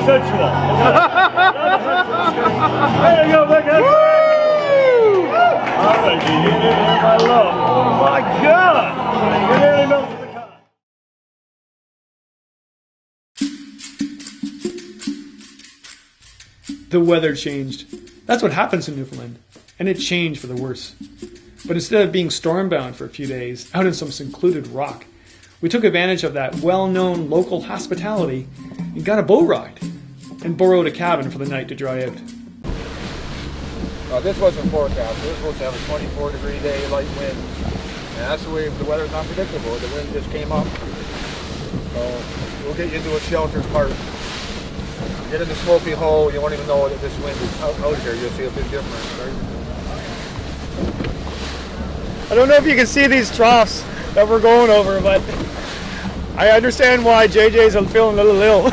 sensual. There you go, look at that. All right, you get in here, my love. Oh my God. You nearly melted the car. The weather changed. That's what happens in Newfoundland. And it changed for the worse. But instead of being stormbound for a few days, out in some secluded rock, we took advantage of that well-known local hospitality and got a boat ride and borrowed a cabin for the night to dry out. This wasn't forecast. We were supposed to have a 24-degree day, light wind. And that's the way the weather's unpredictable. The wind just came up. So we'll get you into a sheltered part. Get in the smoky hole, you won't even know that this wind is out here. You'll see a big difference, right? I don't know if you can see these troughs that we're going over, but I understand why JJ's feeling a little ill.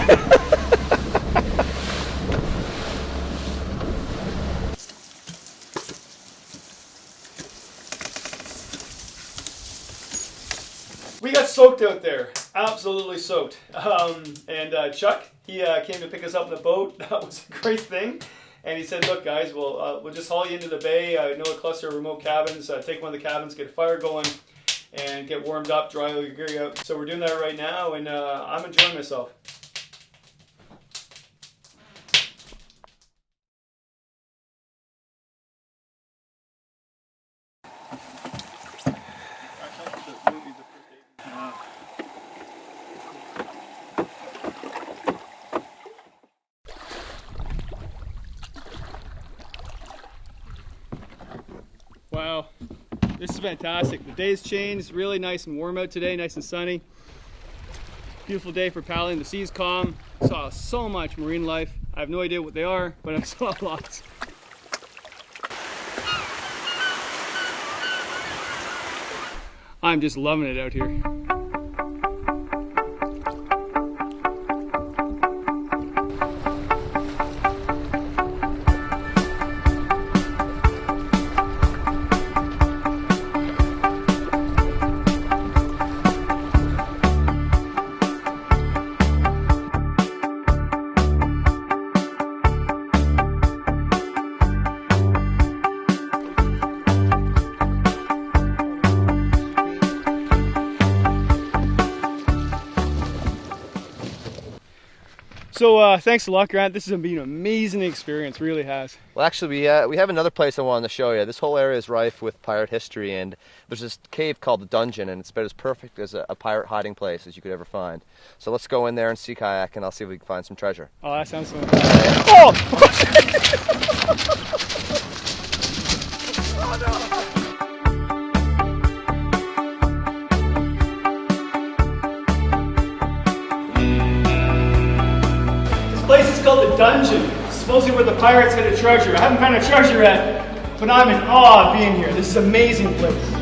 We got soaked out there, absolutely soaked. And Chuck, he came to pick us up in the boat. That was a great thing. And he said, look guys, we'll just haul you into the bay. I know a cluster of remote cabins. Take one of the cabins, get a fire going, and get warmed up, dry all your gear out. So we're doing that right now, and I'm enjoying myself. Wow, this is fantastic. The day's changed, really nice and warm out today, nice and sunny. Beautiful day for paddling, the sea's calm. Saw so much marine life. I have no idea what they are, but I saw lots. I'm just loving it out here. So thanks a lot, Grant. This has been an amazing experience, really has. Well, actually, we have another place I wanted to show you. This whole area is rife with pirate history, and there's this cave called the Dungeon, and it's about as perfect as a pirate hiding place as you could ever find. So let's go in there and see kayak, and I'll see if we can find some treasure. Oh, that sounds fun. Oh! Oh no! This place is called the Dungeon. It's supposedly where the pirates hid a treasure. I haven't found a treasure yet, but I'm in awe of being here. This is an amazing place.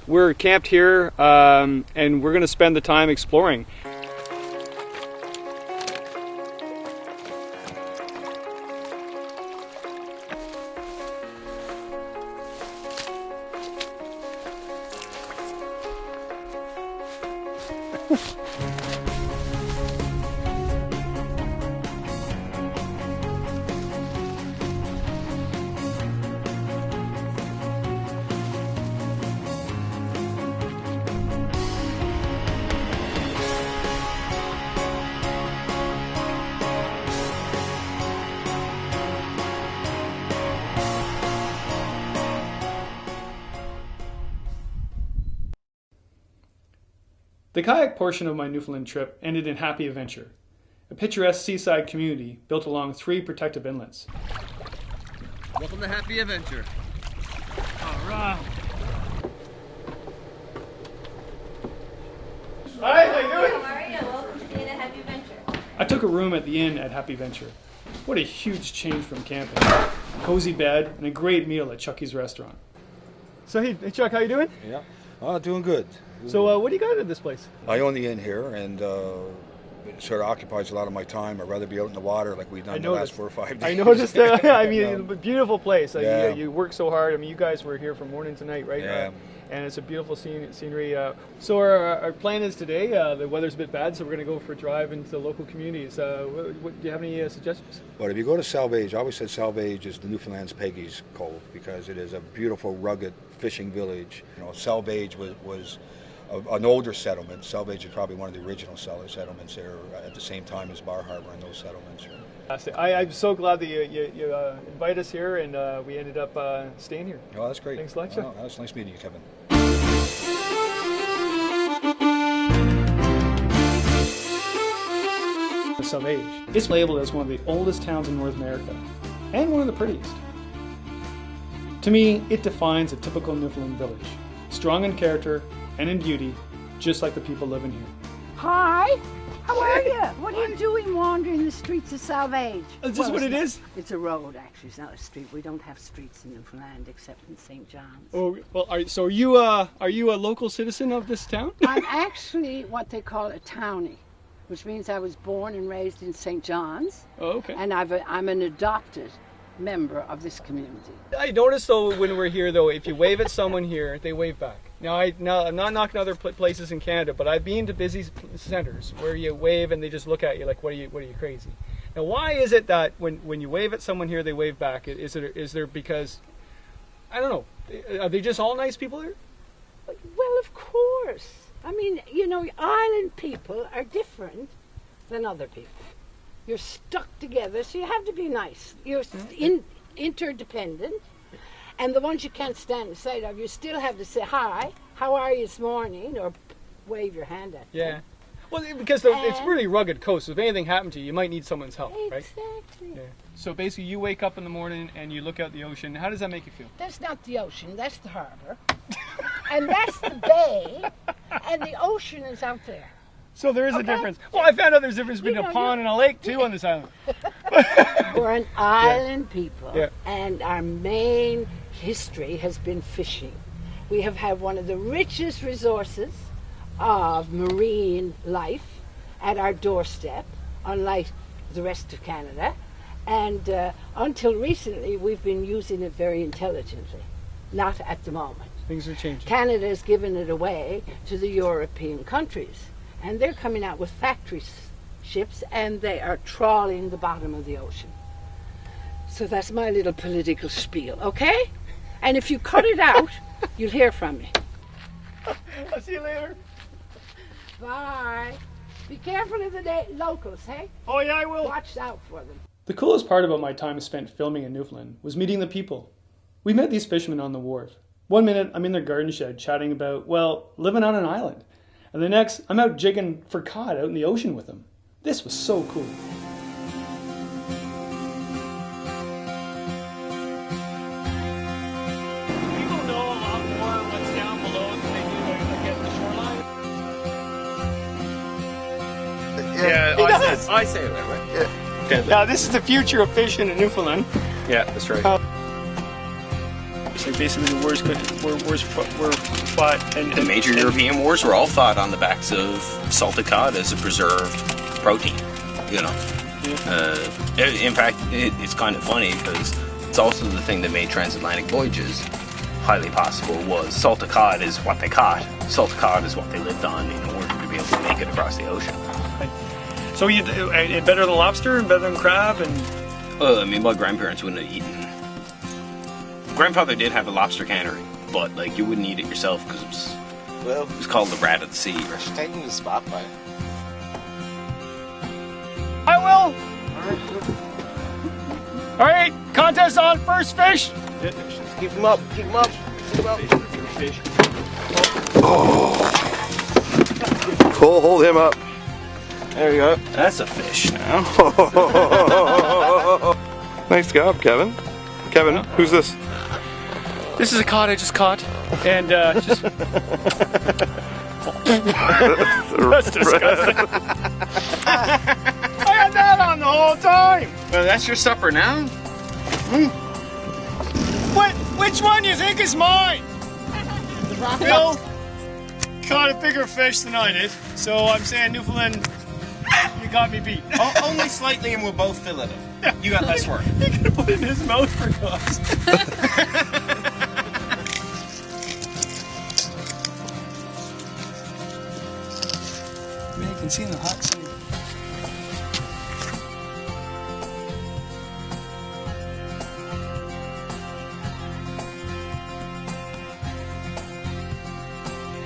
We're camped here and we're going to spend the time exploring. The kayak portion of my Newfoundland trip ended in Happy Adventure, a picturesque seaside community built along 3 protective inlets. Welcome to Happy Adventure. All right. Hi, how you doing? How are you? Welcome to Happy Adventure. I took a room at the inn at Happy Adventure. What a huge change from camping. Cozy bed and a great meal at Chucky's restaurant. So hey Chuck, how you doing? Yeah. Doing good. So what do you got at this place? I own the inn here, and it sort of occupies a lot of my time. I'd rather be out in the water like we've done the last 4 or 5 days. I noticed. I mean, Yeah. it's a beautiful place. Yeah. You work so hard. I mean, you guys were here from morning to night, right? Yeah. And it's a beautiful scenery. So our plan is today, the weather's a bit bad, so we're going to go for a drive into the local communities. Do you have any suggestions? But if you go to Salvage, I always said Salvage is the Newfoundland's Peggy's Cove, because it is a beautiful, rugged fishing village. You know, Salvage was an older settlement. Salvage is probably one of the original settlements there at the same time as Bar Harbor and those settlements. I'm so glad that you invited us here, and we ended up staying here. Oh, that's great. Thanks a lot, Chuck. Oh, that's nice meeting you, Kevin. Salvage. It's labeled as one of the oldest towns in North America, and one of the prettiest. To me, it defines a typical Newfoundland village, strong in character and in beauty, just like the people living here. Hi, how are you? What are you doing wandering the streets of Salvage? Is this what it is? It's a road, actually. It's not a street. We don't have streets in Newfoundland except in St. John's. Oh, well, so are you a local citizen of this town? I'm actually what they call a townie, which means I was born and raised in St. John's. Oh, okay. And I'm an adopted member of this community. I noticed though when we're here though, if you wave at someone here, they wave back. Now I'm not knocking other places in Canada, but I've been to busy centers where you wave and they just look at you like, what are you crazy? Now why is it that when you wave at someone here, they wave back? Is there because, I don't know, are they just all nice people here? Well, of course. I mean, you know, island people are different than other people. You're stuck together, so you have to be nice. You're interdependent. And the ones you can't stand the sight of, you still have to say, hi, how are you this morning? Or wave your hand at them. Yeah. Well, because it's really rugged coast. So if anything happened to you, you might need someone's help, right? Exactly. Yeah. So basically, you wake up in the morning and you look out the ocean. How does that make you feel? That's not the ocean, that's the harbor. And that's the bay, and the ocean is out there. So there is a difference. Well, I found out there's a difference between a pond and a lake, too, on this island. We're an island people, Yeah. and our main history has been fishing. We have had one of the richest resources of marine life at our doorstep, unlike the rest of Canada. And until recently, we've been using it very intelligently. Not at the moment. Things are changing. Canada has given it away to the European countries. And they're coming out with factory ships, and they are trawling the bottom of the ocean. So that's my little political spiel, okay? And if you cut it out, you'll hear from me. I'll see you later. Bye. Be careful of the locals, hey? Oh, yeah, I will. Watch out for them. The coolest part about my time spent filming in Newfoundland was meeting the people. We met these fishermen on the wharf. One minute, I'm in their garden shed chatting about, well, living on an island. And the next, I'm out jigging for cod out in the ocean with them. This was so cool. People know a lot more what's down below than they do when they get to the shoreline. Yeah, I say it that way. Yeah. Okay. Now, this is the future of fishing in Newfoundland. Yeah, that's right. So basically, the wars fought, and The major European wars were all fought on the backs of salted cod as a preserved protein, you know. In fact, it's kind of funny because it's also the thing that made transatlantic voyages highly possible. Was salted cod is what they caught. Salted cod is what they lived on in order to be able to make it across the ocean. So you better than lobster and better than crab and. I mean, my grandparents wouldn't have eaten. Grandfather did have a lobster cannery, but like you wouldn't eat it yourself because it was called the rat of the sea. She's taking the spotlight. I will. All right, contest on first fish. Keep him up. Keep him up. Keep him up. Hold him up. There you go. That's a fish now. Nice job, Kevin. Kevin, who's this? This is a cod I just caught, and just. That's disgusting. I had that on the whole time. Well, that's your supper now? Which one do you think is mine? Bill caught a bigger fish than I did, so I'm saying Newfoundland, you got me beat. Only slightly, and we'll both fillet him. You got less work. He could have put it in his mouth for cause. Man, you can see in the hot sun.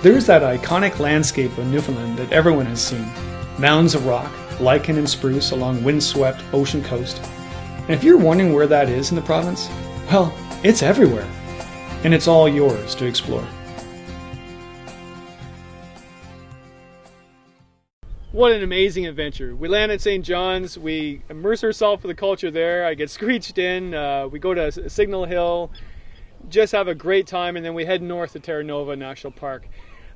There's that iconic landscape of Newfoundland that everyone has seen. Mounds of rock, lichen and spruce along windswept ocean coast. And if you're wondering where that is in the province, well, it's everywhere. And it's all yours to explore. What an amazing adventure. We land at St. John's, we immerse ourselves with the culture there, I get screeched in, we go to Signal Hill, just have a great time, and then we head north to Terra National Park.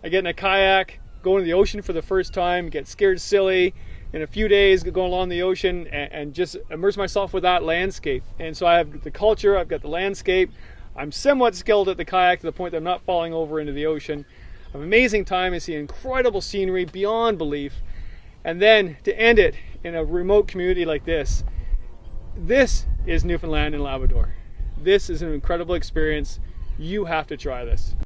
I get in a kayak, go into the ocean for the first time, get scared silly, in a few days go along the ocean and just immerse myself with that landscape. And so I have the culture, I've got the landscape, I'm somewhat skilled at the kayak to the point that I'm not falling over into the ocean. I have an amazing time, I see incredible scenery beyond belief. And then to end it in a remote community like this is Newfoundland and Labrador. This is an incredible experience. You have to try this.